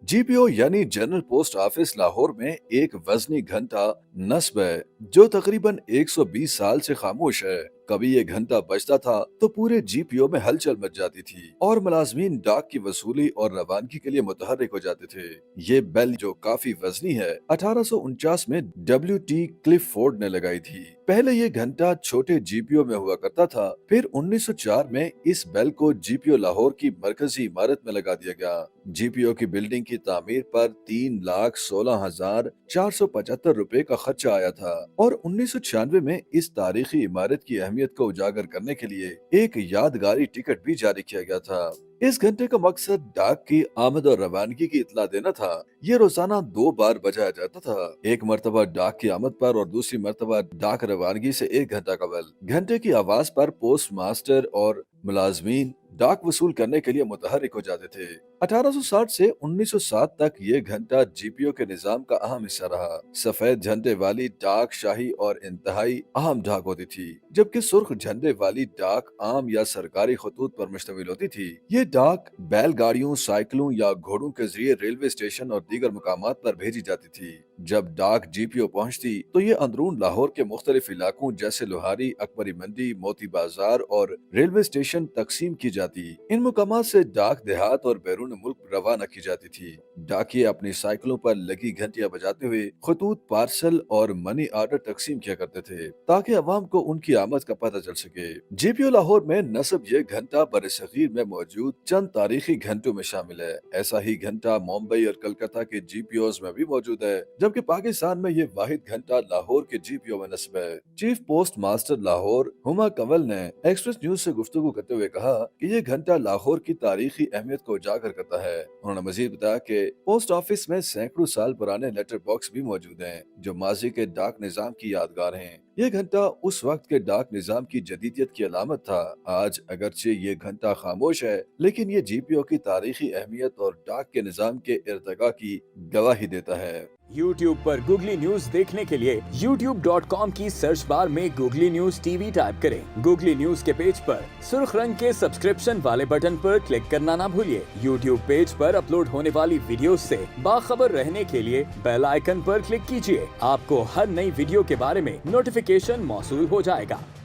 GPO यानी general post office Lahore में एक वजनी घंटा नस्ब है जो तकरीबन 120 साल से खामोश है। कभी ये घंटा बजता था तो पूरे जीपीओ में हलचल मच जाती थी और मुलाजमीन डाक की वसूली और रवानगी के लिए मुतहर्रिक हो जाते थे। ये बेल जो काफी वजनी है 1849 में डब्ल्यू.टी. क्लिफोर्ड ने लगाई थी। पहले ये घंटा छोटे जीपीओ में हुआ करता था, फिर 1904 में इस बेल को जीपीओ लाहौर की मरकजी इमारत में लगा दिया गया। जीपीओ की बिल्डिंग की तामीर पर 3,16,475 रुपए का खर्चा आया था और 1996 में इस तारीखी इमारत की अहमियत को उजागर करने के लिए एक यादगारी टिकट भी जारी किया गया था। इस घंटे का मकसद डाक की आमद और रवानगी की इत्तला देना था। ये रोजाना 2 बार बजाया जाता था, एक मर्तबा डाक की आमद पर और दूसरी मर्तबा डाक रवानगी से 1 घंटा कबल। घंटे की आवाज पर पोस्ट मास्टर और मुलाजमीन डाक वसूल करने के लिए मुतहर्रिक हो जाते थे। 1860 से 1907 तक ये घंटा जीपीओ के निजाम का अहम हिस्सा रहा। सफेद झंडे वाली डाक शाही और इंतहाई अहम डाक होती थी, जबकि सुर्ख झंडे वाली डाक आम या सरकारी खतूत पर मुश्तमिल होती थी। ये डाक बैलगाड़ियों, साइकिलों या घोड़ों के जरिए रेलवे स्टेशन और दीगर मुकामात पर भेजी जाती थी। जब डाक जीपीओ पहुंचती तो ये अंदरून लाहौर के मुख्तलिफ इलाकों जैसे लोहारी, अकबरी मंडी, मोती बाजार और रेलवे स्टेशन तकसीम की जाती। इन मुकामात से डाक देहात और बैरून मुल्क रवाना की जाती थी। डाकिये अपनी साइकिलों पर लगी घंटियां बजाते हुए खतूत, पार्सल और मनी ऑर्डर तकसीम किया करते थे ताकि अवाम को उनकी आमद का पता चल सके। जीपीओ लाहौर में नस्ब ये घंटा बरसगीर में मौजूद चंद तारीखी घंटों में शामिल है। ऐसा ही घंटा मुंबई और कलकत्ता के जीपीओज में भी मौजूद है, जबकि पाकिस्तान में ये वाहिद घंटा लाहौर के जीपीओ में नस्ब है। Chief post master Lahore Huma Kanwal ने एक्सप्रेस न्यूज से गुफ्तगू करते हुए कहा कि ये घंटा लाहौर की तारीखी अहमियत को उजागर करता है। उन्होंने मजीद बताया कि पोस्ट ऑफिस में सैकड़ों साल पुराने लेटर बॉक्स भी मौजूद हैं, जो माजी के डाक निजाम की यादगार हैं। ये घंटा उस वक्त के डाक निजाम की जदीदियत की अलामत था। आज अगरचे ये घंटा खामोश है, लेकिन ये जीपीओ की तारीखी अहमियत और डाक के निजाम के इर्तका की गवाही देता है। YouTube पर गूगली न्यूज देखने के लिए youtube.com की सर्च बार में गूगली न्यूज टीवी टाइप करें। गूगली न्यूज के पेज पर सुर्ख रंग के सब्सक्रिप्शन वाले बटन पर क्लिक करना ना भूलिए। YouTube पेज पर अपलोड होने वाली वीडियोस से बाखबर रहने के लिए बेल आइकन पर क्लिक कीजिए। आपको हर नई वीडियो के बारे में नोटिफिकेशन मौसूल हो जाएगा।